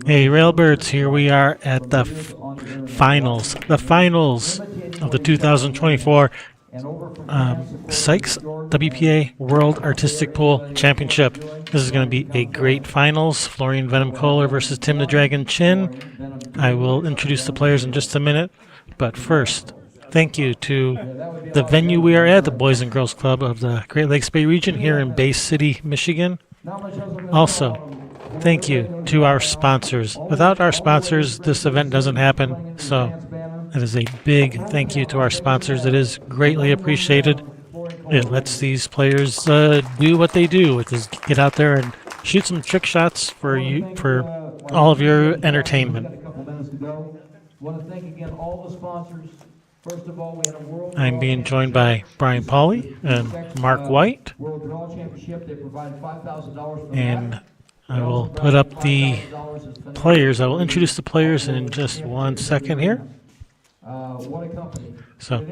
Hey, Railbirds, here we are at the finals of the 2024 SYKRS WPA World Artistic Pool Championship. This is going to be a great finals. Florian Venom Kohler versus Tim the Dragon Chin. I will introduce the players in just a minute, but first, thank you to the venue we are at, the Boys and Girls Club of the Great Lakes Bay region here in Bay City, Michigan. Also, thank you to our sponsors. Without our sponsors, this event doesn't happen, so it is a big thank you to our sponsors. It is greatly appreciated. It lets these players do what they do, which is get out there and shoot some trick shots for you, for all of your entertainment. I'm being joined by Brian Pauley and Mark White, and I will put up the players. I will introduce the players in just 1 second here. So,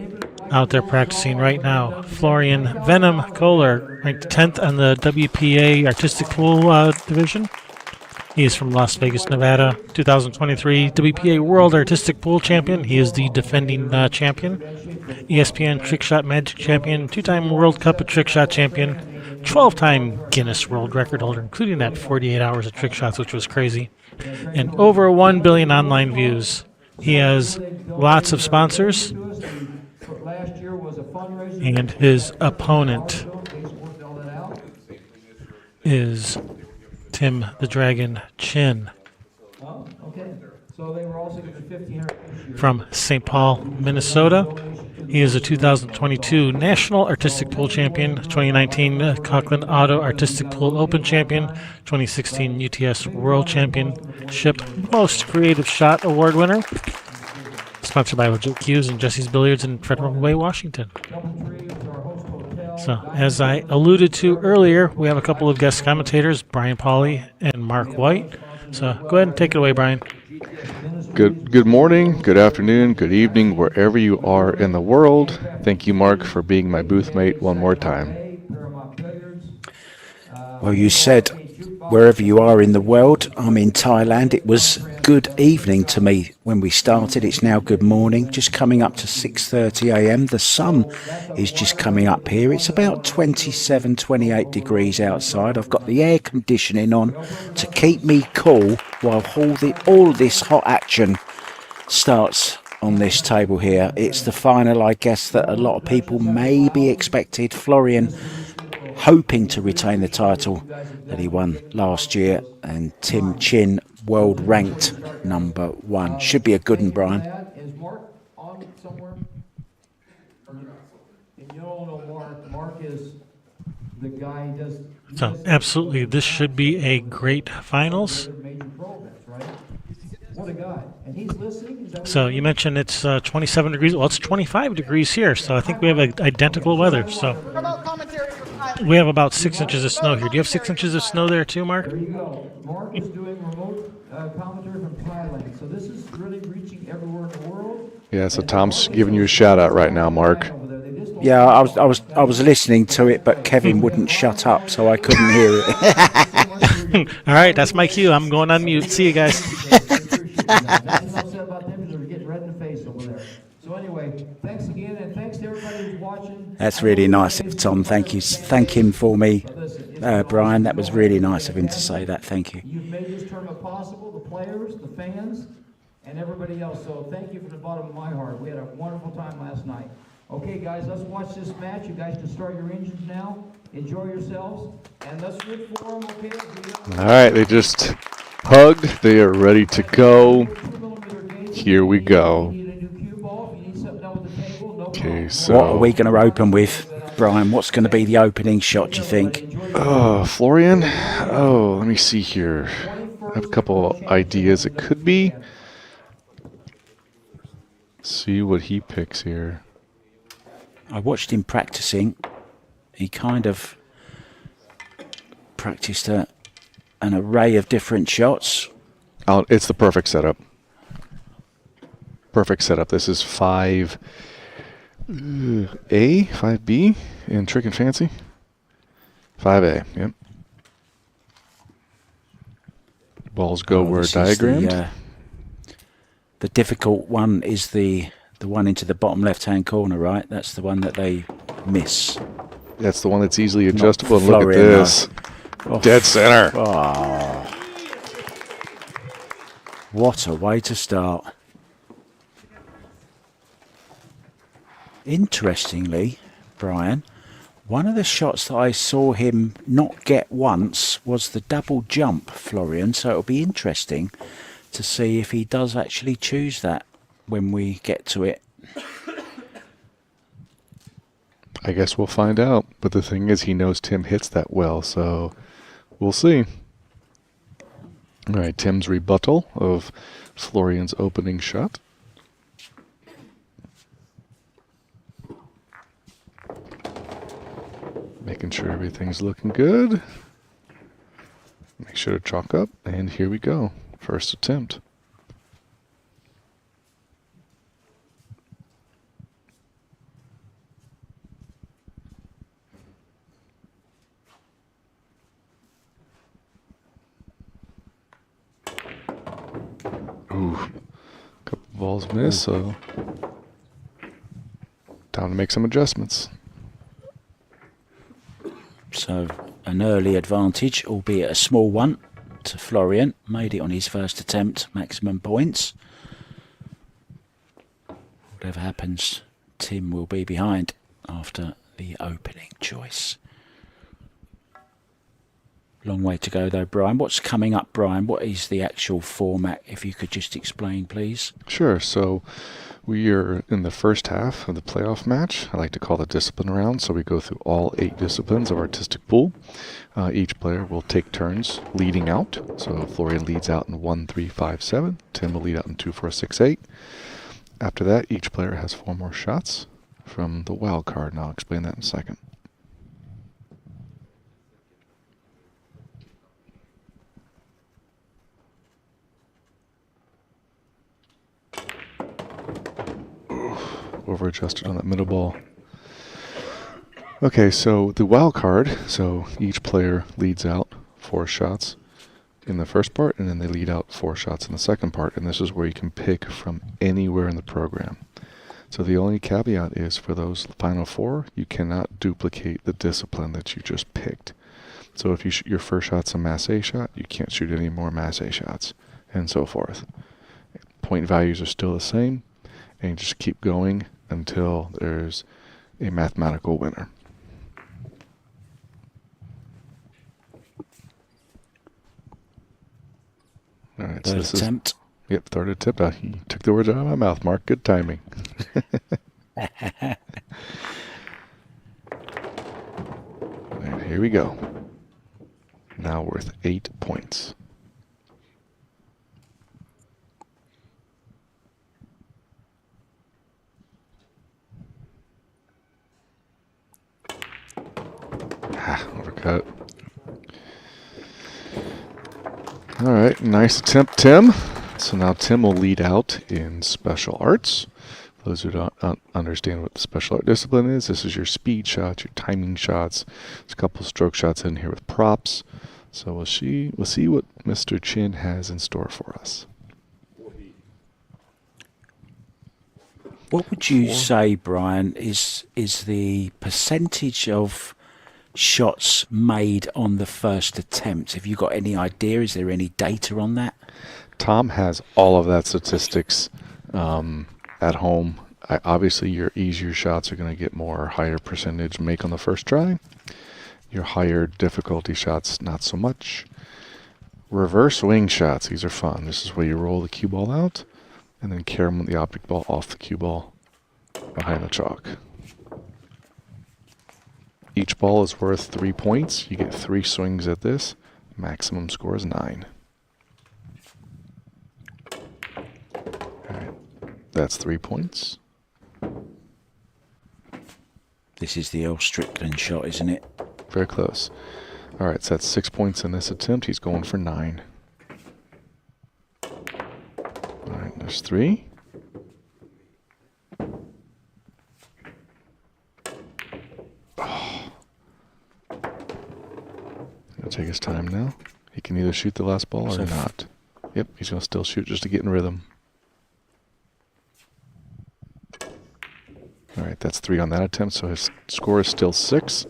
out there practicing right now, Florian Venom Kohler, ranked 10th on the WPA Artistic Pool Division. He is from Las Vegas, Nevada, 2023 WPA World Artistic Pool Champion. He is the defending champion, ESPN Trick Shot Magic Champion, 2-time World Cup of Trick Shot Champion, 12-time Guinness World Record holder, including that 48 hours of trick shots, which was crazy, and over 1 billion online views. He has lots of sponsors, and his opponent is Tim the Dragon Chin from St. Paul, Minnesota. He is a 2022 National Artistic Pool Champion, 2019 Cochran Auto Artistic Pool Open Champion, 2016 UTS World Championship Most Creative Shot Award winner. Sponsored by Legit Cues and Jesse's Billiards in Federal Way, Washington. So, as I alluded to earlier, we have a couple of guest commentators, Brian Pauley and Mark White. So, go ahead and take it away, Brian. Good morning, good afternoon, good evening, wherever you are in the world. Thank you, Mark, for being my booth mate one more time. Well, you said wherever you are in the world. I'm in Thailand. It was good evening to me when we started. It's now good morning, just coming up to 6:30 a.m. The sun is just coming up here. It's about 27, 28 degrees outside. I've got the air conditioning on to keep me cool while all this hot action starts on this table here. It's the final, I guess, that a lot of people may be expected. Florian hoping to retain the title that he won last year, and Tim Chin, world ranked number 1. Should be a good one, Brian. Is Mark on somewhere? And you all know Mark is the guy who does. So, absolutely, this should be a great finals. What a guy. And he's listening. So, you mentioned it's 27 degrees. Well, it's 25 degrees here, so I think we have identical weather. So, we have about 6 inches of snow here. Do you have 6 inches of snow there too, Mark? There you go. Mark is doing remote commentary from Thailand. So this is really reaching everywhere in the world. Yeah, so Tom's giving you a shout out right now, Mark. Yeah, I was listening to it, but Kevin wouldn't shut up, so I couldn't hear it. All right, that's my cue. I'm going on mute. See you guys. So anyway, thanks again, and thanks to everybody who's watching. That's really nice of Tom. Thank you. Thank him for me, Brian. That was really nice of him to say that. Thank you. You've made this tournament possible, the players, the fans, and everybody else. So thank you from the bottom of my heart. We had a wonderful time last night. Okay, guys, let's watch this match. You guys can start your engines now. Enjoy yourselves, and let's root for them. Okay. All right, they just hugged. They are ready to go. Here we go. Okay, so what are we going to open with, Brian? What's going to be the opening shot, do you think? Florian? Oh, let me see here. I have a couple ideas. It could be. See what he picks here. I watched him practicing. He kind of practiced an array of different shots. It's the perfect setup. Perfect setup. This is 5A, 5B in Trick and Fancy. 5A, yep. balls go where this is diagrammed. The difficult one is the one into the bottom left-hand corner, right? That's the one that they miss. That's the one that's easily adjustable. And Florian, look at this. Oh, Dead center. Oh. What a way to start. Interestingly, Brian, one of the shots that I saw him not get once was the double jump, Florian, so it'll be interesting to see if he does actually choose that when we get to it. I guess we'll find out. But the thing is, he knows Tim hits that well, so we'll see. All right, Tim's rebuttal of Florian's opening shot. Making sure everything's looking good. Make sure to chalk up, and here we go. First attempt. Ooh, couple balls missed, so time to make some adjustments. So an early advantage, albeit a small one, to Florian. Made it on his first attempt, maximum points. Whatever happens, Tim will be behind after the opening choice. Long way to go though, Brian. What's coming up, Brian? What is the actual format? If you could just explain, please. Sure. So we are in the first half of the playoff match. I like to call the discipline round. So we go through all 8 disciplines of artistic pool. Each player will take turns leading out. So Florian leads out in 1, 3, 5, 7. Tim will lead out in 2, 4, 6, 8. After that, each player has 4 more shots from the wild card, and I'll explain that in a second. Over adjusted on that middle ball. Okay, so the wild card, so each player leads out 4 shots in the first part, and then they lead out 4 shots in the second part, and this is where you can pick from anywhere in the program. So the only caveat is for those final 4, you cannot duplicate the discipline that you just picked. So if you your first shot's a Mass A shot, you can't shoot any more Mass A shots, and so forth. Point values are still the same, and you just keep going until there's a mathematical winner. All right, so this attempt. Yep, third attempt. You took the words out of my mouth, Mark. Good timing. And here we go. Now worth 8 points. Overcut. All right, nice attempt, Tim. So now Tim will lead out in special arts. For those who don't understand what the special art discipline is, this is your speed shots, your timing shots. There's a couple stroke shots in here with props. So we'll see what Mr. Chin has in store for us. What would you say, Brian, is the percentage of shots made on the first attempt? Have you got any idea? Is there any data on that? Tom has all of that statistics at home. Obviously, your easier shots are going to get more higher percentage make on the first try. Your higher difficulty shots, not so much. Reverse wing shots, these are fun. This is where you roll the cue ball out and then carry the object ball off the cue ball behind the chalk. Each ball is worth 3 points. You get 3 swings at this. Maximum score is 9. Alright, that's 3 points. This is the Earl Strickland shot, isn't it? Very close. Alright, so that's 6 points in this attempt. He's going for 9. Alright, there's 3. He'll take his time now. He can either shoot the last ball or not. Yep, he's going to still shoot just to get in rhythm. All right, that's 3 on that attempt, so his score is still 6,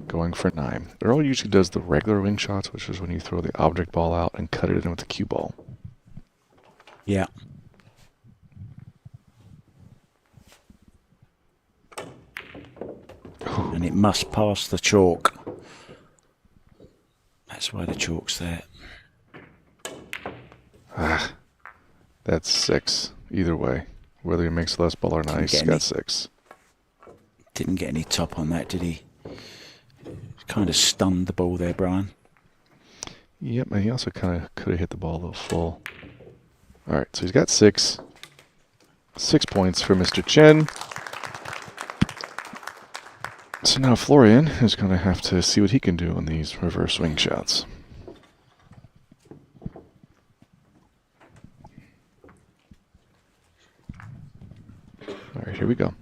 going for 9. Earl usually does the regular wing shots, which is when you throw the object ball out and cut it in with the cue ball. Yeah. And it must pass the chalk. That's why the chalk's there. Ah, that's 6, either way. Whether he makes the last ball or not, he's got 6. Didn't get any top on that, did he? Kind of stunned the ball there, Brian. Yep, and he also kind of could have hit the ball a little full. All right, so he's got 6. 6 points for Mr. Chen. So now Florian is going to have to see what he can do on these reverse swing shots. All right, here we go.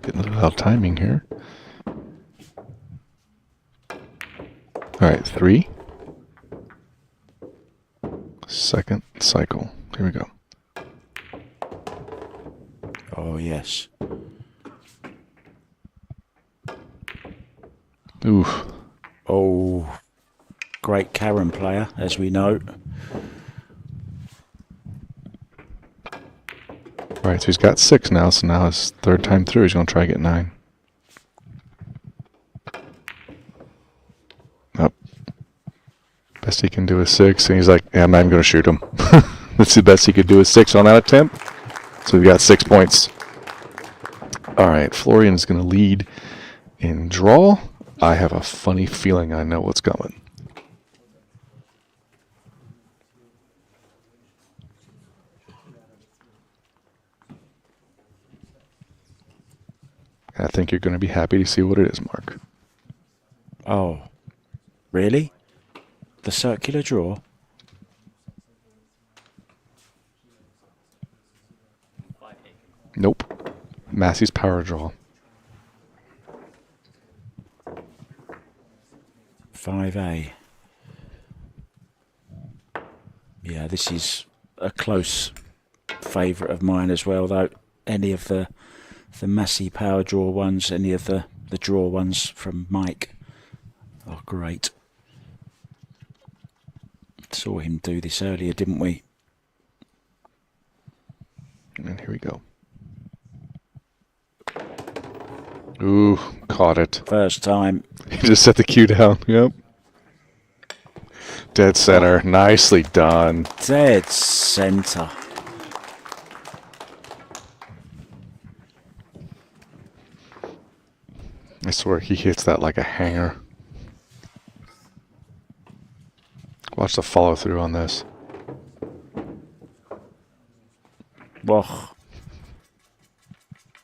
Getting a little out of timing here. All right, 3. Second cycle. Here we go. Oh, yes. Oof. Oh, great Karen player, as we know. All right, so he's got 6 now, so now his 3rd time through, he's going to try to get 9. Up. Best he can do is 6, and he's like, yeah, I'm not even going to shoot him. That's the best he could do is 6 on that attempt. So we got 6 points. All right, Florian is going to lead in draw. I have a funny feeling I know what's coming. I think you're going to be happy to see what it is, Mark. Oh, really? The circular draw? Nope. Massey's power draw. 5A. Yeah, this is a close favourite of mine as well, though. Any of the Massey power draw ones, any of the draw ones from Mike are great. Saw him do this earlier, didn't we? And here we go. Ooh, caught it. First time. He just set the cue down. Yep. Dead center. Nicely done. Dead centre. I swear he hits that like a hanger. Watch the follow through on this. Whoa.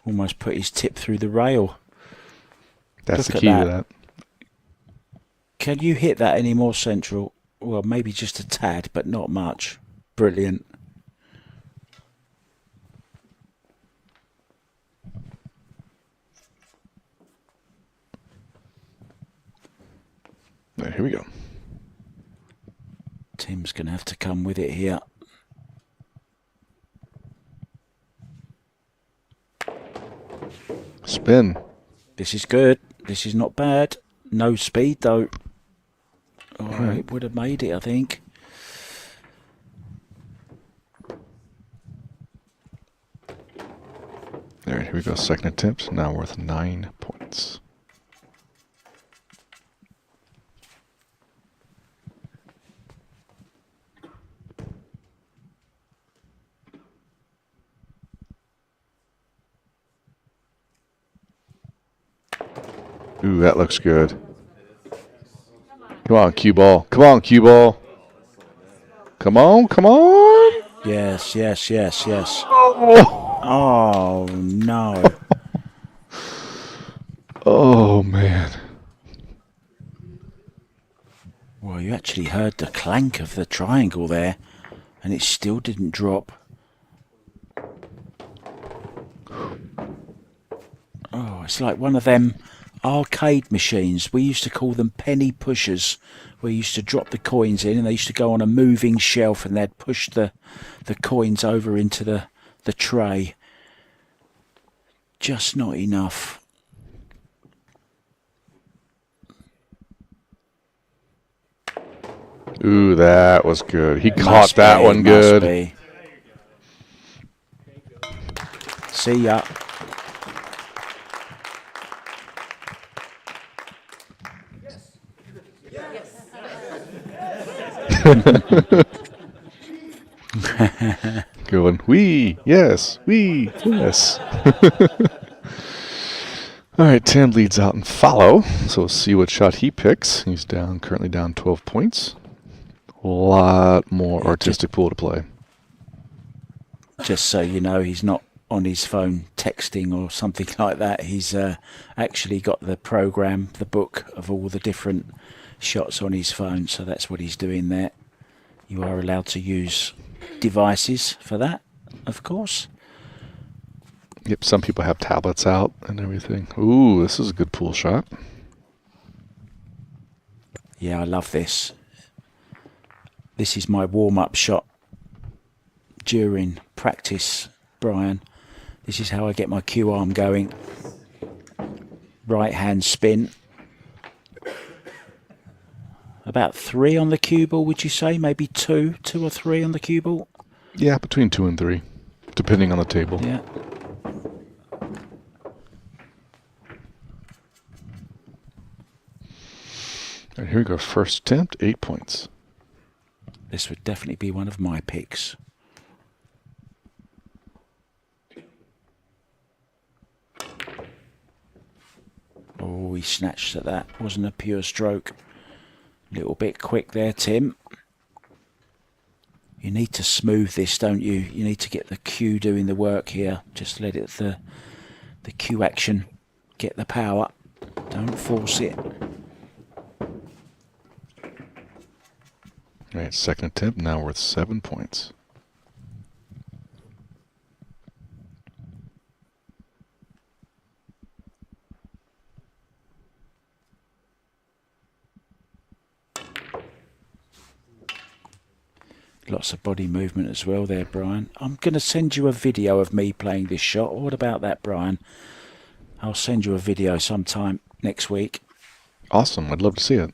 Almost put his tip through the rail. That's Look the key at to that. Can you hit that any more central? Well, maybe just a tad, but not much. Brilliant. Right, here we go. Tim's going to have to come with it here. Spin. This is good. This is not bad. No speed, though. Oh, Right. it would have made it, I think. All right, here we go. Second attempt. Now worth 9 points. Ooh, that looks good. Come on, cue ball. Come on, cue ball. Come on, come on. Yes, yes, yes, yes. Oh, Oh, no. oh man. Well, you actually heard the clank of the triangle there, and it still didn't drop. Oh, it's like one of them arcade machines. We used to call them penny pushers, where you used to drop the coins in and they used to go on a moving shelf and they'd push the coins over into the tray. Just not enough. Ooh, that was good. He caught that one good. Be. See ya. Going, we, yes, we, yes. All right, Tim leads out and follow, so we'll see what shot he picks. He's currently down 12 points. A lot more artistic pool to play. Just so you know, he's not on his phone texting or something like that. He's actually got the program, the book of all the different shots on his phone, so that's what he's doing there. You are allowed to use devices for that, of course. Yep, some people have tablets out and everything. Ooh, this is a good pool shot. Yeah, I love this. This is my warm-up shot during practice, Brian. This is how I get my cue arm going. Right hand spin. About 3 on the cue ball, would you say? Maybe 2 or 3 on the cue ball? Yeah, between 2 and 3, depending on the table. Yeah. All right, here we go. First attempt, 8 points. This would definitely be one of my picks. Oh, he snatched at that. Wasn't a pure stroke. Little bit quick there, Tim. You need to smooth this, don't you? You need to get the cue doing the work here. Just let it the cue action get the power. Don't force it. All right, second attempt, now worth 7 points. Lots of body movement as well there, Brian. I'm going to send you a video of me playing this shot. What about that, Brian? I'll send you a video sometime next week. Awesome, I'd love to see it.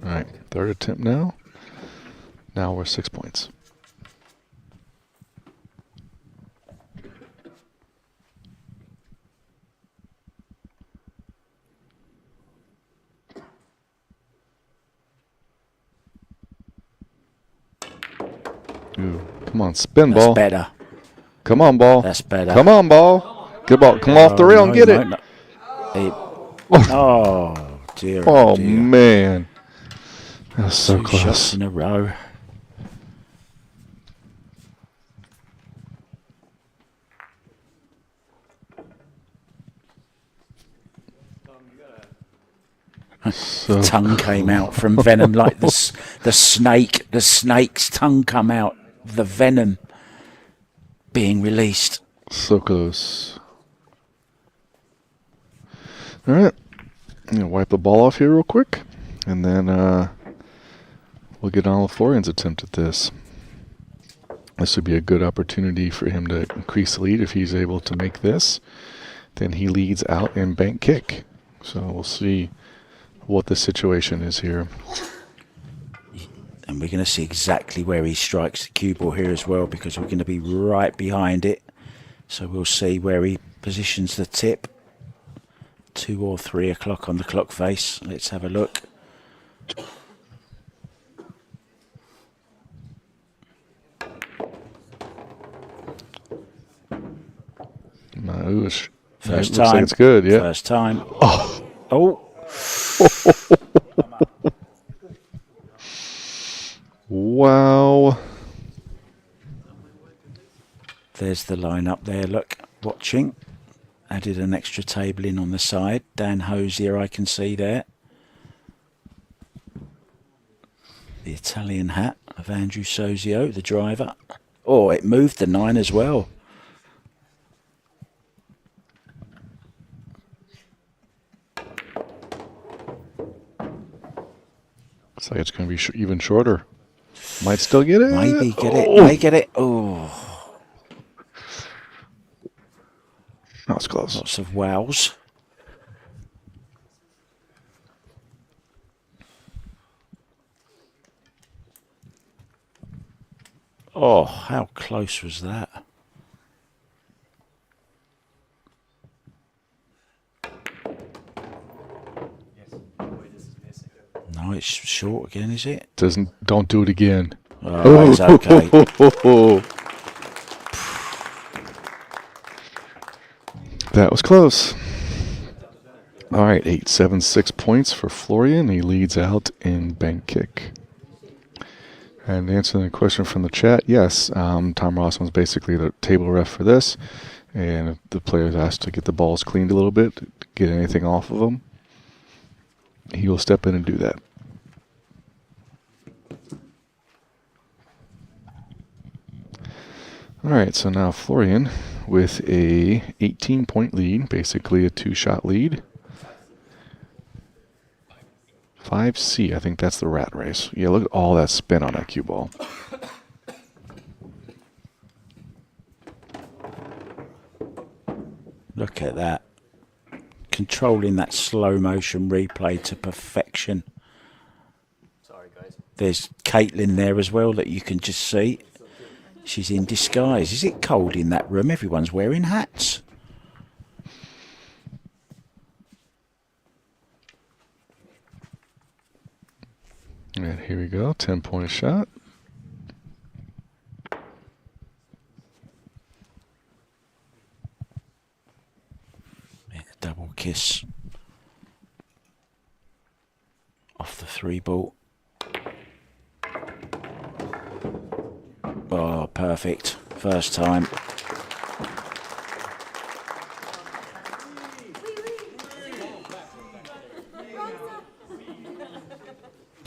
All right, third attempt now. Now we're 6 points. Ooh, come on, spin ball. That's better. Come on, ball. That's better. Come on, ball. Good ball. Come off the rail and get it. Oh, dear. Oh, dear. man. That was so 2 close. shots in a row. So Tongue came out from Venom like the snake. The snake's tongue come out. The venom being released. So close. All right. I'm going to wipe the ball off here real quick. And then we'll get on with Florian's attempt at this. This would be a good opportunity for him to increase the lead if he's able to make this. Then he leads out in bank kick. So we'll see what the situation is here. And we're going to see exactly where he strikes the cue ball here as well, because we're going to be right behind it. So we'll see where he positions the tip. 2 or 3 o'clock on the clock face. Let's have a look. Ooh, First looks time. like it's good, yeah. First time. Oh. Wow. There's the line up there, look, watching. Added an extra table in on the side. Dan Hosier, I can see there. The Italian hat of Andrew Sozio, the driver. Oh, it moved the 9 as well. Looks like it's going to be even shorter. Might still get it. Maybe get it. Oh! May get it. Oh, That was close. lots of wows. Oh, how close was that? No, it's short again, is it? Don't do it again. Oh, it's okay. That was close. All right, 876 points for Florian. He leads out in bank kick. And answering the question from the chat, yes, Tom Rossman's basically the table ref for this. And if the player's asked to get the balls cleaned a little bit, get anything off of them, he will step in and do that. All right, so now Florian with a 18-point lead, basically a 2-shot lead. 5C, I think that's the rat race. Yeah, look at all that spin on that cue ball. Look at that. Controlling that slow motion replay to perfection. Sorry, guys. There's Caitlin there as well that you can just see. She's in disguise. Is it cold in that room? Everyone's wearing hats. And here we go, 10-point shot. Yeah, double kiss. Off the 3 ball. Oh, perfect. First time.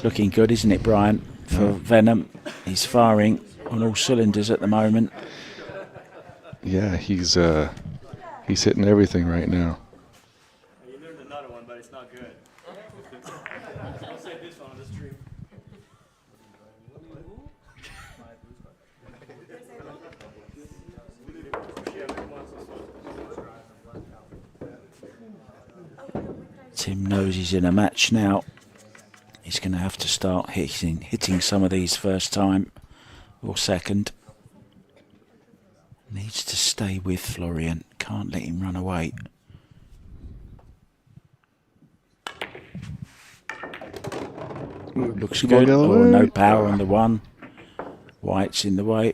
Looking good, isn't it, Brian? For Venom. He's firing on all cylinders at the moment. Yeah, he's hitting everything right now. You learned another one, but it's not good. I'll save this one on the stream. Tim knows he's in a match now. He's going to have to start hitting some of these first time or second. Needs to stay with Florian. Can't let him run away. Looks good. Oh, no power on the 1. White's in the way.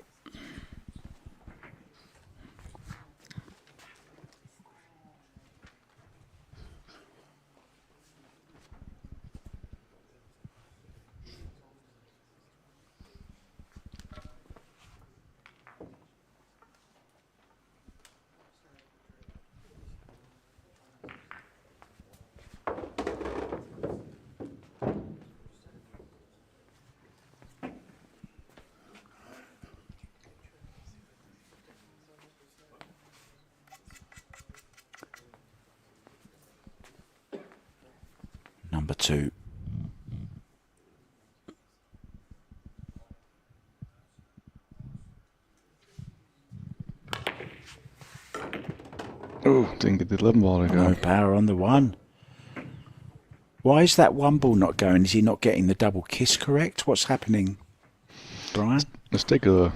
Number 2. Oh, didn't get the 11 ball to go. No power on the 1. Why is that 1 ball not going? Is he not getting the double kiss correct? What's happening, Brian? Let's take a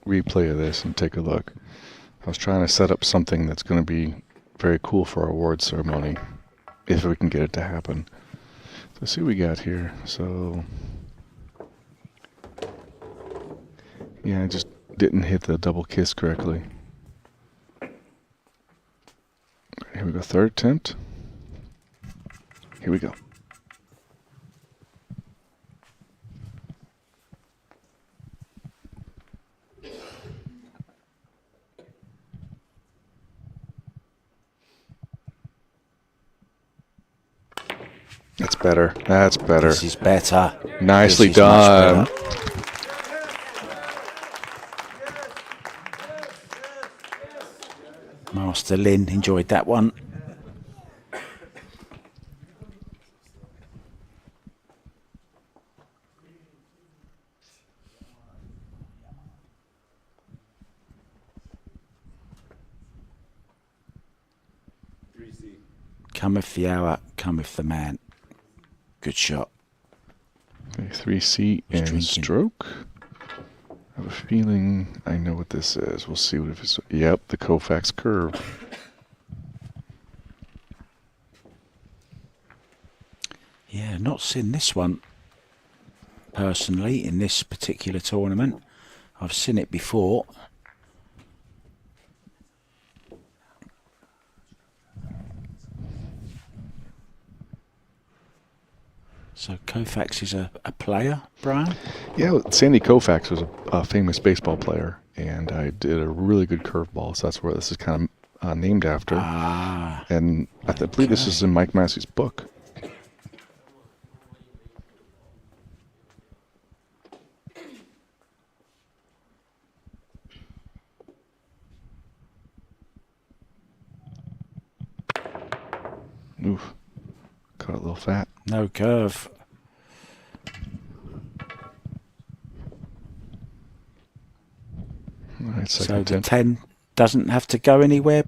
replay of this and take a look. I was trying to set up something that's going to be very cool for our award ceremony, if we can get it to happen. So let's see what we got here. So, yeah, I just didn't hit the double kiss correctly. Here we go, 3rd attempt. Here we go. That's better. That's better. This is better. Nicely This is much done. better. Master Lynn enjoyed that one. Cometh the hour, cometh the man. Good shot. Okay, 3C and drinking. stroke. I have a feeling I know what this is. We'll see what if it's. Yep, the Koufax curve. Yeah, not seen this one personally in this particular tournament. I've seen it before. So Koufax is a player, Brian? Yeah, well, Sandy Koufax was a famous baseball player, and I did a really good curveball, so that's where this is kind of named after. Ah, And I believe this is in Mike Massey's book. Oof. Caught a little fat. no curve. All right, So second the attempt. 10 doesn't have to go anywhere,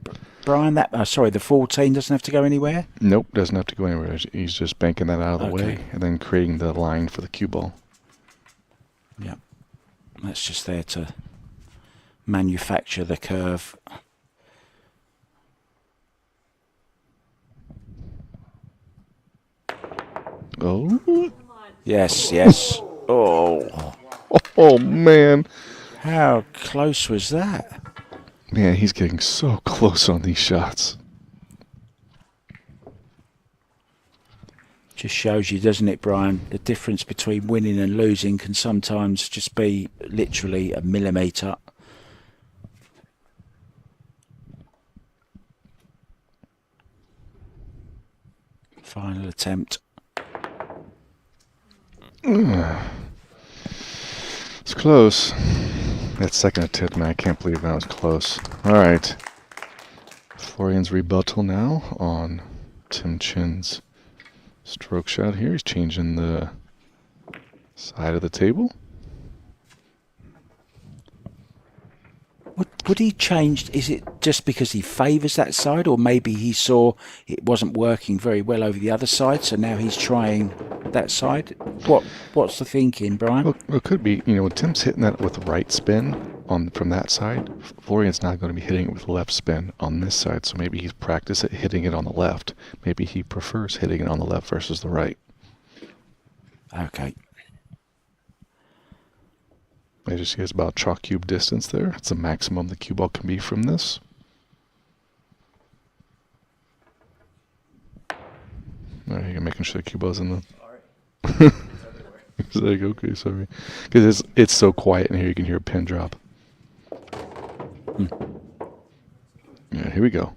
Brian? Sorry, the 14 doesn't have to go anywhere? Nope, doesn't have to go anywhere. He's just banking that out of the way Okay. and then creating the line for the cue ball. Yeah. That's just there to manufacture the curve. Oh, Yes, yes. Oh, oh man. how close was that? Man, he's getting so close on these shots. Just shows you, doesn't it, Brian? The difference between winning and losing can sometimes just be literally a millimetre. Final attempt. It's close. That second attempt, man, I can't believe that was close. All right. Florian's rebuttal now on Tim Chin's stroke shot here. He's changing the side of the table. Would he change? Is it just because he favours that side, or maybe he saw it wasn't working very well over the other side, so now he's trying that side? What's the thinking, Brian? Well, it could be, when Tim's hitting that with right spin from that side, Florian's not going to be hitting it with left spin on this side, so maybe he's practiced at hitting it on the left. Maybe he prefers hitting it on the left versus the right. Okay. As you see, it's about chalk cube distance there. It's the maximum the cue ball can be from this. All right, you're making sure the cue ball's in the... It's like, okay, sorry. Because it's so quiet in here, you can hear a pin drop. Yeah, here we go.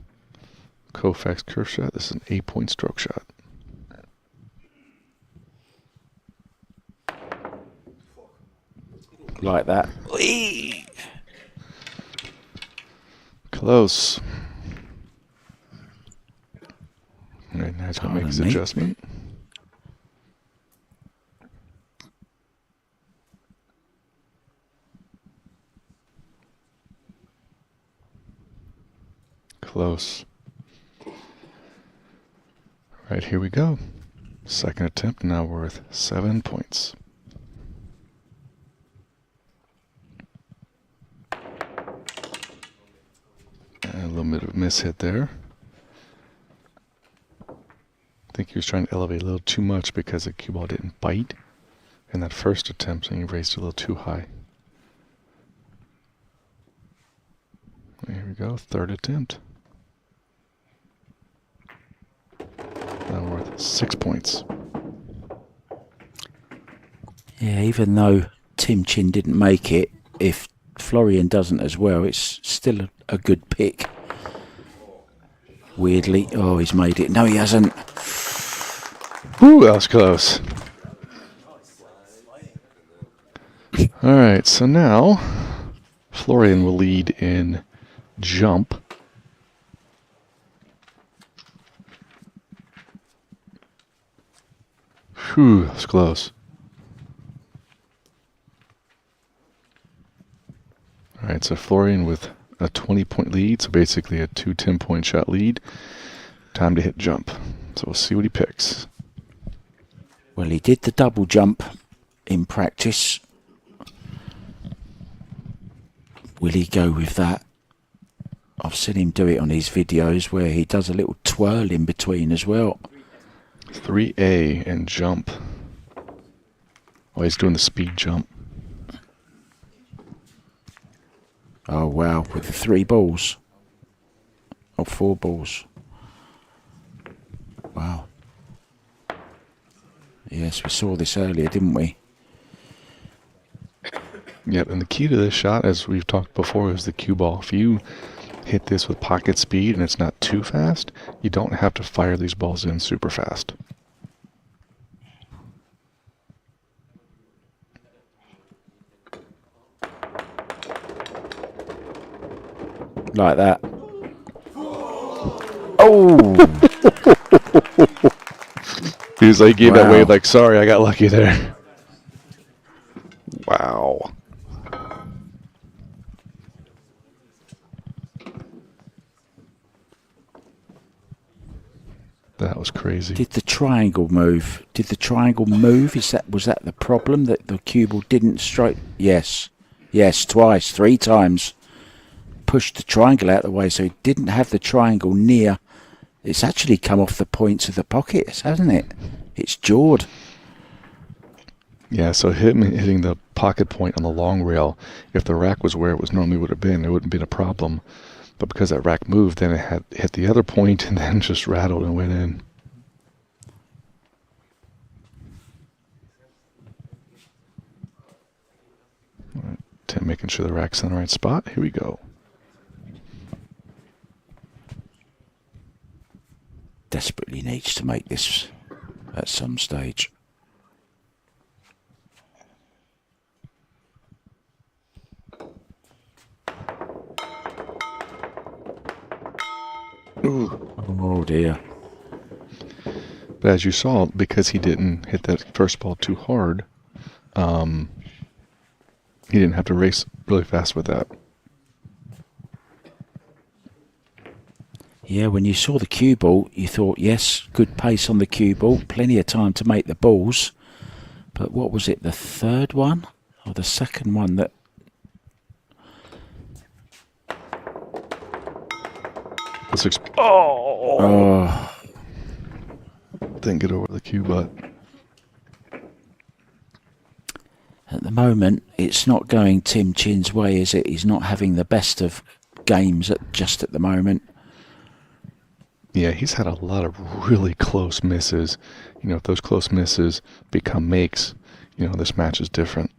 Koufax curve shot. This is an 8-point stroke shot. Like that. Close. All right, now he's going to make his Pardon me. adjustment. Close. All right, here we go. Second attempt, now worth 7 points. And a little bit of a miss hit there. I think he was trying to elevate a little too much because the cue ball didn't bite in that first attempt, and he raised it a little too high. Here we go, third attempt. Now worth 6 points. Yeah, even though Tim Chin didn't make it, if Florian doesn't as well, it's still a good pick. Weirdly, oh, he's made it. No, he hasn't. Whew, that was close. All right, so now Florian will lead in jump. Whew, that was close. All right, so Florian with a 20-point lead, so basically a 2 10-point shot lead. Time to hit jump. So we'll see what he picks. Well, he did the double jump in practice. Will he go with that? I've seen him do it on his videos where he does a little twirl in between as well. 3A and jump. Oh, he's doing the speed jump. Oh, wow, with the 3 balls. Or 4 balls. Wow. Yes, we saw this earlier, didn't we? Yep, and the key to this shot, as we've talked before, is the cue ball. If you hit this with pocket speed and it's not too fast, you don't have to fire these balls in super fast. Like that. Oh! He was like, gave that Wow. wave like, sorry, I got lucky there. Wow. That was crazy. Did the triangle move? Did the triangle move? Was that the problem, that the cue ball didn't strike? Yes. Yes, twice, 3 times. Pushed the triangle out of the way, so it didn't have the triangle near. It's actually come off the points of the pockets, hasn't it? It's jawed. Yeah, so hitting the pocket point on the long rail, if the rack was where it was normally would have been, it wouldn't have been a problem. But because that rack moved, then it had hit the other point and then just rattled and went in. All right, Tim making sure the rack's in the right spot. Here we go. Desperately needs to make this at some stage. Ooh. Oh dear. But as you saw, because he didn't hit that first ball too hard, he didn't have to race really fast with that. Yeah, when you saw the cue ball, you thought, yes, good pace on the cue ball, plenty of time to make the balls. But what was it, the third one? Or the second one that... Oh! Didn't get over the cue, but... At the moment, it's not going Tim Chin's way, is it? He's not having the best of games just at the moment. Yeah, he's had a lot of really close misses. You know, if those close misses become makes, you know, this match is different.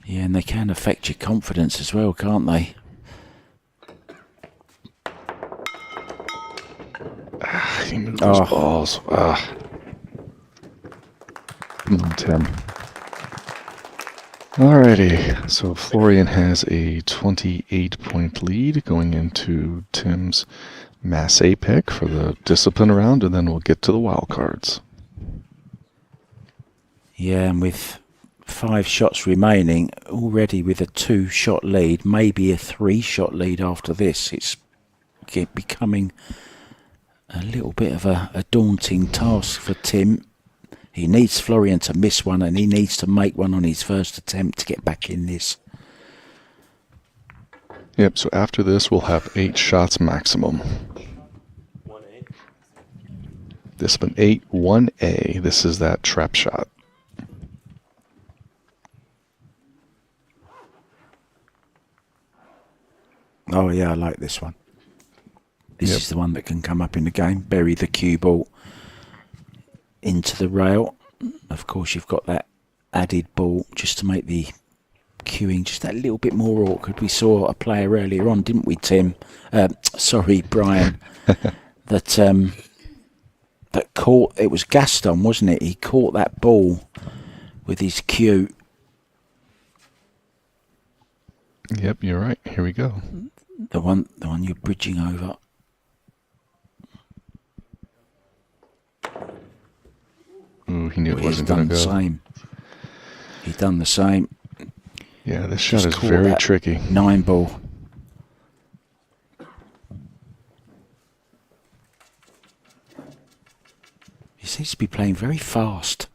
Yeah, and they can affect your confidence as well, can't they? He moved those balls. Come on, Tim. Alrighty, so Florian has a 28-point lead going into Tim's Mass A pick for the discipline round, and then we'll get to the wild cards. Yeah, and with 5 shots remaining, already with a 2-shot lead, maybe a 3-shot lead after this, it's becoming a little bit of a daunting task for Tim. He needs Florian to miss one, and he needs to make one on his first attempt to get back in this. Yep, so after this, we'll have 8 shots maximum. 1-8. Discipline 8, 1A. This is that trap shot. Oh, yeah, I like this one. This is the one that can come up in the game. Bury the cue ball into the rail. Of course, you've got that added ball just to make the cueing just that little bit more awkward. We saw a player earlier on, didn't we, Tim? Sorry, Brian. That that caught, it was Gaston, wasn't it? He caught that ball with his cue. Yep, you're right. Here we go. The one you're bridging over. Ooh, he knew it He's wasn't going done to the go. same. He done the same. Yeah, this shot Just is caught very that tricky. 9 ball. He seems to be playing very fast.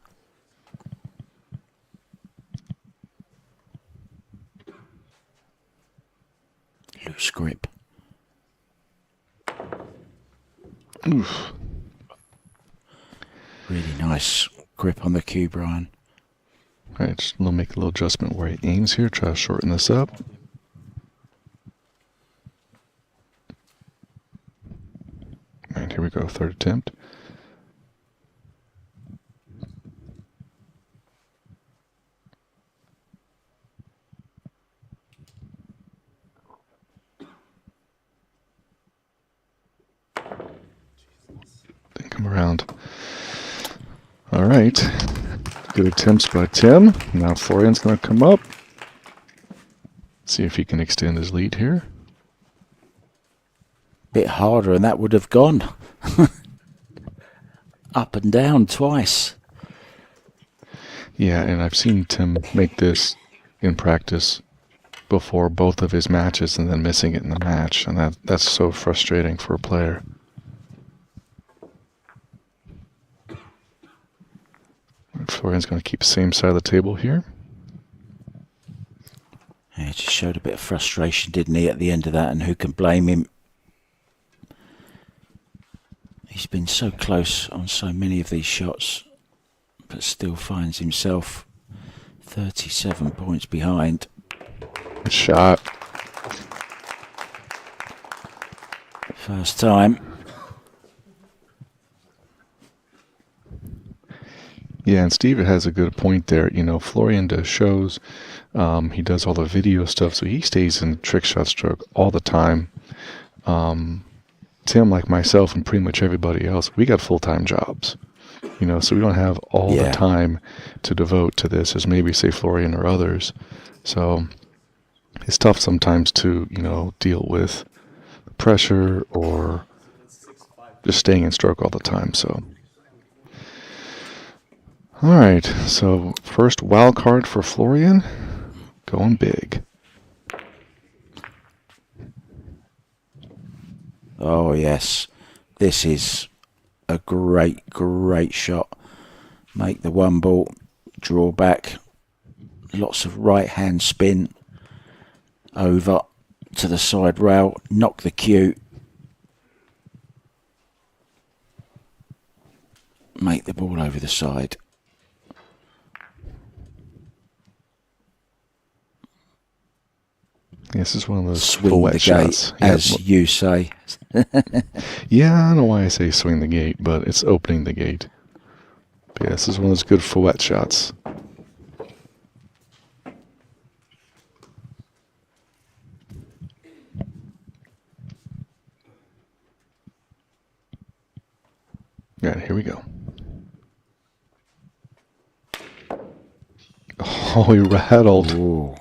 Loose grip. Oof. Really nice grip on the cue, Brian. All right, just make a little adjustment where he aims here. Try to shorten this up. All right, here we go. Third attempt. Then come around. All right. Good attempts by Tim. Now Florian's going to come up. See if he can extend his lead here. Bit harder and that would have gone. Up and down twice. Yeah, and I've seen Tim make this in practice before both of his matches and then missing it in the match. And that's so frustrating for a player. Florian's going to keep the same side of the table here. Yeah, it just showed a bit of frustration, didn't he, at the end of that, and who can blame him? He's been so close on so many of these shots, but still finds himself 37 points behind. Good shot. First time. Yeah, and Steve has a good point there. You know, Florian does shows. He does all the video stuff, so he stays in trick shot stroke all the time. Tim, like myself and pretty much everybody else, we got full-time jobs. You know, so we don't have all the time to devote to this as maybe, say, Florian or others. So it's tough sometimes to, you know, deal with pressure or just staying in stroke all the time. So, all right. So first wild card for Florian, going big. Oh, yes. This is a great, great shot. Make the 1 ball, draw back. Lots of right-hand spin over to the side rail. Knock the cue. Make the ball over the side. This is one of those Swing full wet the shots. gate, as you say. Yeah, I don't know why I say swing the gate, but it's opening the gate. But yeah, this is one of those good full wet shots. Yeah, here we go. Oh, he rattled. Ooh.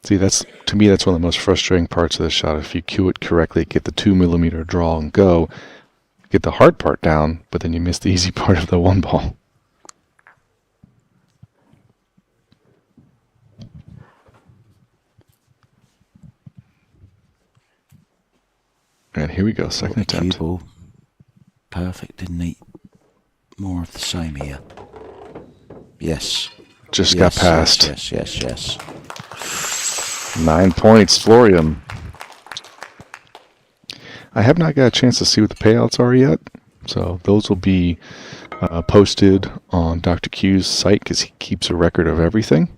See, to me, that's one of the most frustrating parts of the shot. If you cue it correctly, get the 2mm draw and go, get the hard part down, but then you miss the easy part of the 1 ball. And here we go, second The cue attempt. ball. Perfect, didn't he? More of the same here. Yes. Just got past. Yes. 9 points, Florian. I have not got a chance to see what the payouts are yet, so those will be posted on Dr. Q's site because he keeps a record of everything.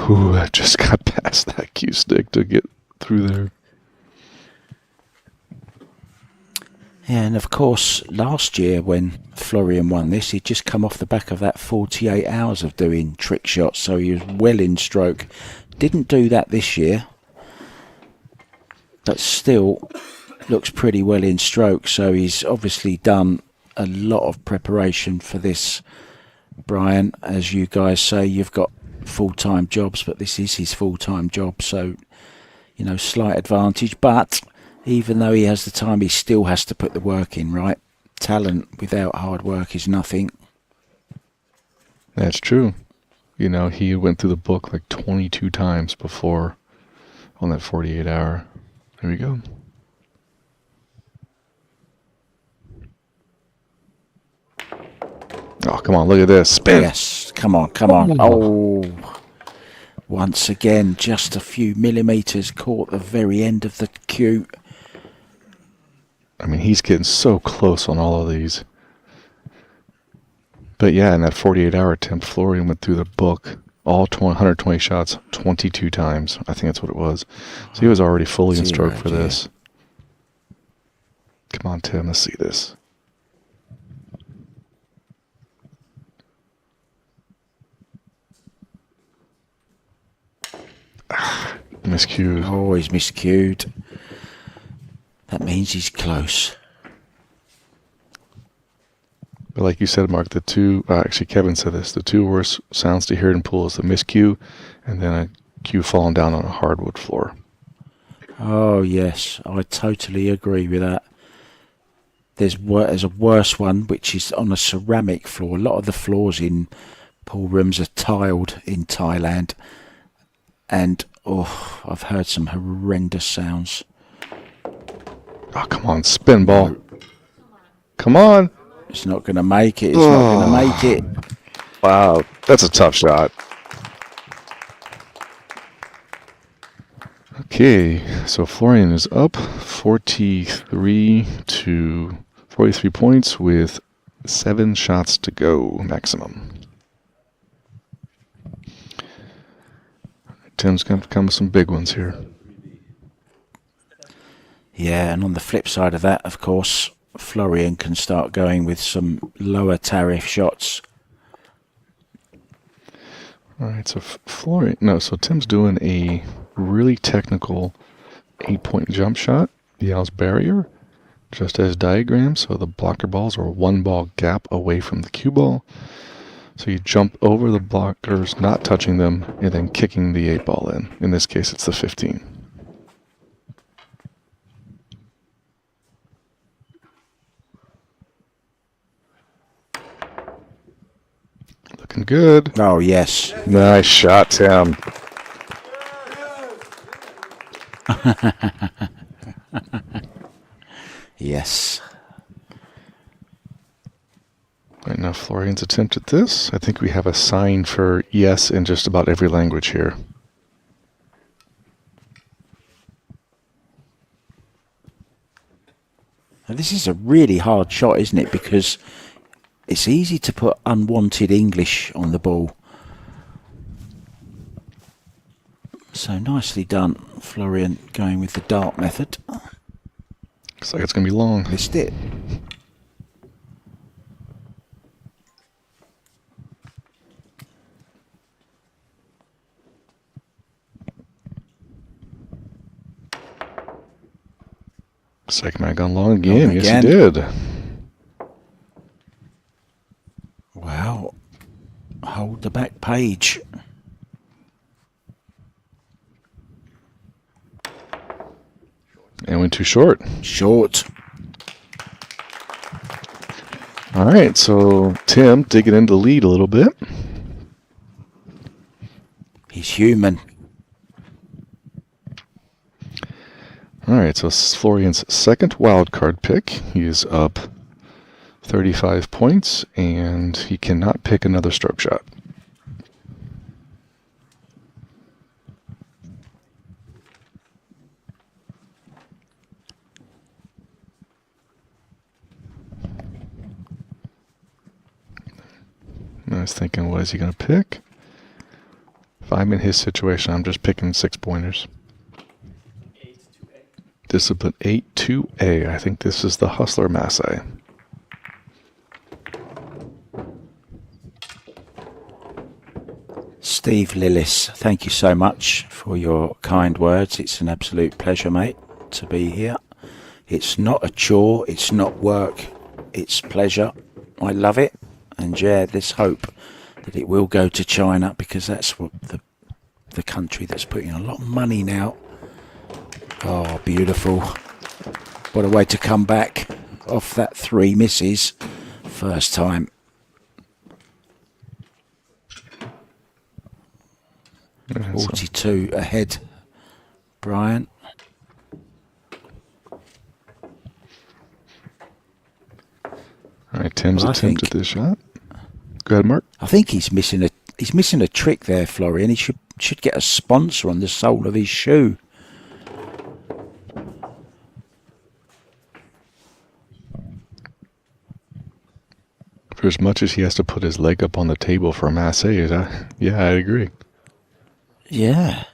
Ooh, I just got past that cue stick to get through there. Yeah, and of course, last year when Florian won this, he'd just come off the back of that 48 hours of doing trick shots, so he was well in stroke. Didn't do that this year, but still looks pretty well in stroke, so he's obviously done a lot of preparation for this. Brian, as you guys say, you've got full-time jobs, but this is his full-time job, so, you know, slight advantage, but even though he has the time, he still has to put the work in, right? Talent without hard work is nothing. That's true. You know, he went through the book like 22 times before on that 48 hour. There we go. Oh, come on, look at this. Spin. Yes, come on, come on. Oh, once again, just a few millimetres caught the very end of the cue. I mean, he's getting so close on all of these. But yeah, in that 48-hour attempt, Florian went through the book, all 120 shots, 22 times. I think that's what it was. So he was already fully in stroke for this. Come on, Tim, let's see this. Miscued. Oh, he's miscued. That means he's close. But like you said, Mark, the two, actually Kevin said this, the two worst sounds to hear in pool is the miscue and then a cue falling down on a hardwood floor. Oh, yes, I totally agree with that. There's a worse one, which is on a ceramic floor. A lot of the floors in pool rooms are tiled in Thailand. And, oh, I've heard some horrendous sounds. Oh, come on, spin ball. Come on. It's not going to make it. It's not going to make it. Wow, that's a tough shot. Okay, so Florian is up 43 to 43 points with 7 shots to go maximum. Tim's going to come with some big ones here. Yeah, and on the flip side of that, of course, Florian can start going with some lower tariff shots. All right, so so Tim's doing a really technical 8-point jump shot. Yal's barrier, just as diagrammed. So the blocker balls are 1 ball gap away from the cue ball. So you jump over the blockers, not touching them, and then kicking the 8 ball in. In this case, it's the 15. Looking good. Oh, yes. Nice shot, Tim. Yes. Right now, Florian's attempt at this. I think we have a sign for yes in just about every language here. Now, this is a really hard shot, isn't it? Because it's easy to put unwanted English on the ball. So nicely done, Florian, going with the dart method. Looks like it's going to be long. Missed it. Second man gone long again. Long Yes, again. he did. Wow. Hold the back page. And went too short. Short. All right, so Tim digging into the lead a little bit. He's human. All right, so this is Florian's second wild card pick. He is up 35 points, and he cannot pick another stroke shot. I was thinking, what is he going to pick? If I'm in his situation, I'm just picking 6-pointers. Discipline 8-2A. I think this is the Hustler Masse. Steve Lillis, thank you so much for your kind words. It's an absolute pleasure, mate, to be here. It's not a chore, it's not work, it's pleasure. I love it. And yeah, let's hope that it will go to China, because that's what the country that's putting a lot of money now. Oh, beautiful. What a way to come back off that 3 misses. First time. Yeah, 42 ahead, Brian. All right, Tim's Well, I attempt think- at this shot. Go ahead, Mark. I think he's missing a trick there, Florian. He should get a sponsor on the sole of his shoe. For as much as he has to put his leg up on the table for a masse, yeah, I agree. Yeah.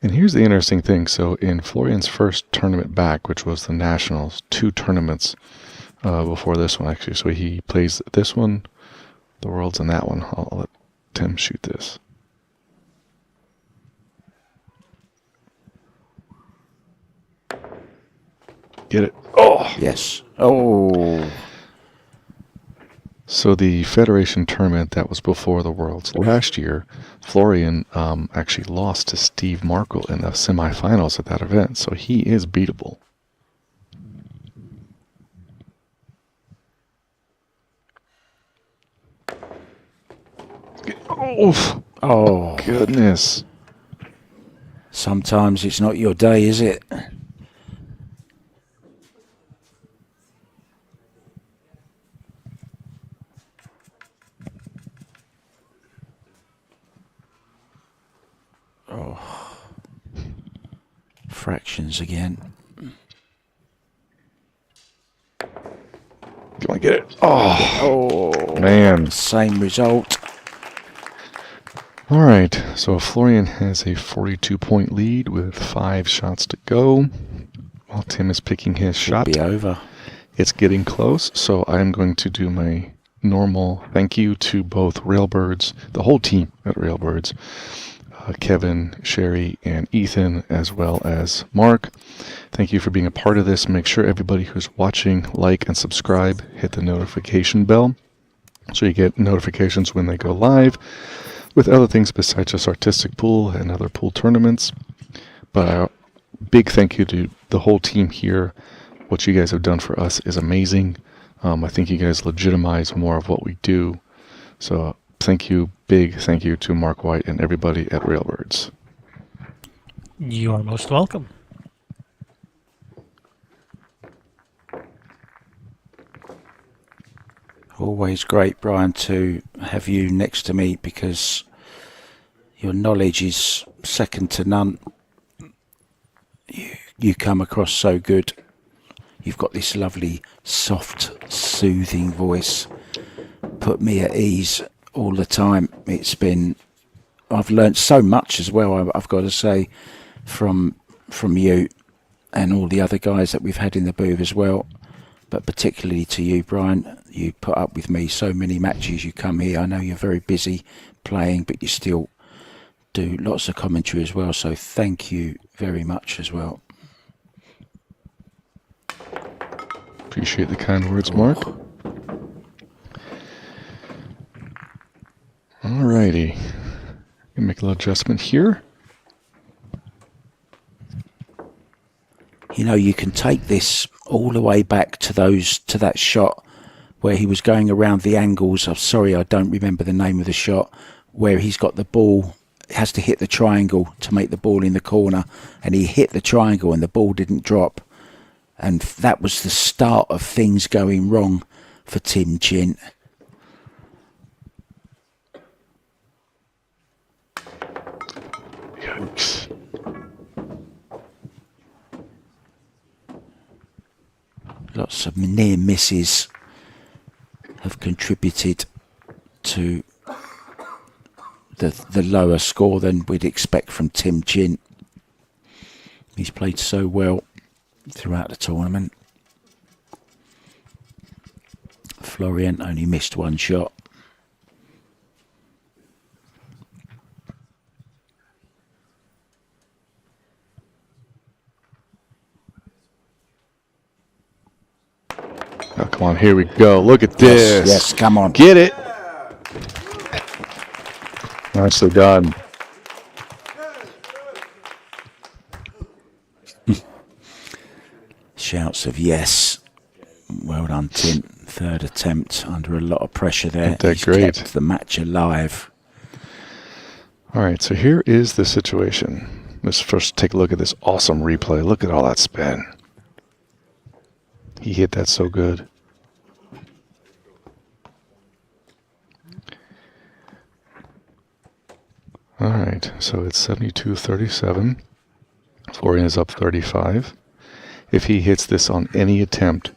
And here's the interesting thing. So in Florian's first tournament back, which was the Nationals, 2 tournaments before this one, actually. So he plays this one, the Worlds, and that one. I'll let Tim shoot this. Get it. Oh! Yes. Oh. So the Federation tournament that was before the Worlds last year, Florian actually lost to Steve Markle in the semifinals at that event. So he is beatable. Oh, Oh. goodness. Sometimes it's not your day, is it? Oh. Fractions again. Come on, get it. Oh, man. Same result. All right, so Florian has a 42-point lead with 5 shots to go, while Tim is picking his shot. Be over. It's getting close, so I'm going to do my normal thank you to both Railbirds, the whole team at Railbirds, Kevin, Sherry, and Ethan, as well as Mark. Thank you for being a part of this. Make sure everybody who's watching, like and subscribe, hit the notification bell so you get notifications when they go live with other things besides just artistic pool and other pool tournaments. But a big thank you to the whole team here. What you guys have done for us is amazing. I think you guys legitimize more of what we do. So thank you, big thank you to Mark White and everybody at Railbirds. You are most welcome. Always great, Brian, to have you next to me, because your knowledge is second to none. You come across so good. You've got this lovely, soft, soothing voice. Put me at ease all the time. I've learnt so much as well, I've got to say, from you and all the other guys that we've had in the booth as well. But particularly to you, Brian. You put up with me so many matches. You come here. I know you're very busy playing, but you still do lots of commentary as well. So thank you very much as well. Appreciate the kind words, Mark. Alrighty. Gonna make a little adjustment here. You know, you can take this all the way back to that shot where he was going around the angles. I'm sorry, I don't remember the name of the shot, where he's got the ball, has to hit the triangle to make the ball in the corner, and he hit the triangle and the ball didn't drop. And that was the start of things going wrong for Tim Chin. Yikes. Lots of near misses have contributed to the lower score than we'd expect from Tim Jin. He's played so well throughout the tournament. Florian only missed one shot. Oh, come on, here we go. Look at this. Yes, come on. Get it. Nicely done. Shouts of yes. Well done, Tim. Third attempt under a lot of pressure there. Ain't that He's great? kept the match alive. All right, so here is the situation. Let's first take a look at this awesome replay. Look at all that spin. He hit that so good. All right, so it's 72-37. Florian is up 35. If he hits this on any attempt,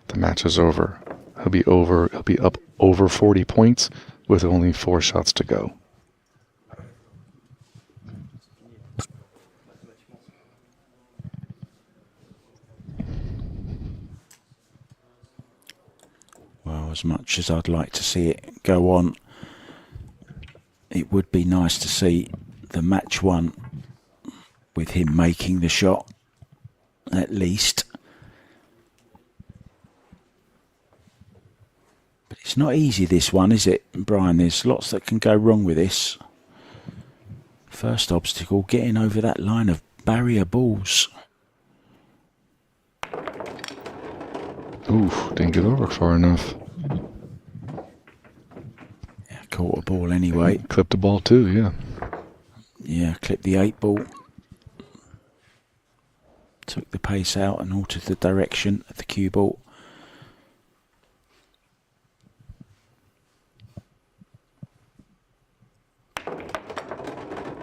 the match is over. He'll be up over 40 points with only 4 shots to go. Well, as much as I'd like to see it go on, it would be nice to see the match won with him making the shot, at least. But it's not easy, this one, is it, Brian? There's lots that can go wrong with this. First obstacle, getting over that line of barrier balls. Oof, didn't get over far enough. Yeah, caught a ball anyway. Clipped the ball too, yeah. Yeah, clipped the 8 ball. Took the pace out and altered the direction of the cue ball.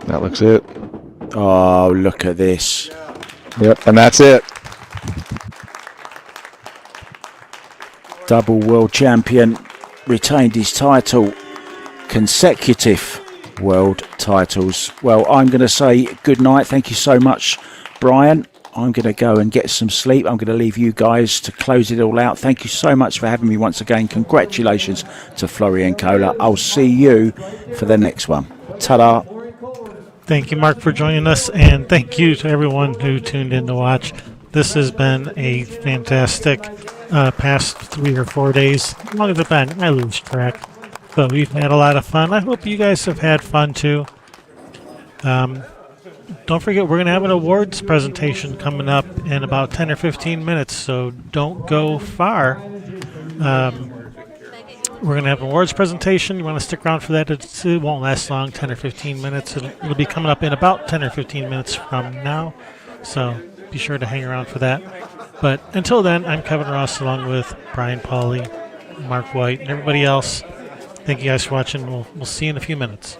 That looks it. Oh, look at this. Yep, and that's it. Double world champion, retained his title, consecutive world titles. Well, I'm going to say good night. Thank you so much, Brian. I'm going to go and get some sleep. I'm going to leave you guys to close it all out. Thank you so much for having me once again. Congratulations to Florian Kohler. I'll see you for the next one. Ta-da. Thank you, Mark, for joining us, and thank you to everyone who tuned in to watch. This has been a fantastic past 3 or 4 days. How long has it been? I lose track. But we've had a lot of fun. I hope you guys have had fun, too. Don't forget, we're going to have an awards presentation coming up in about 10 or 15 minutes, so don't go far. We're going to have an awards presentation. You want to stick around for that. It won't last long, 10 or 15 minutes. It'll be coming up in about 10 or 15 minutes from now, so be sure to hang around for that. But until then, I'm Kevin Ross along with Brian Pauley, Mark White, and everybody else. Thank you guys for watching. We'll see you in a few minutes.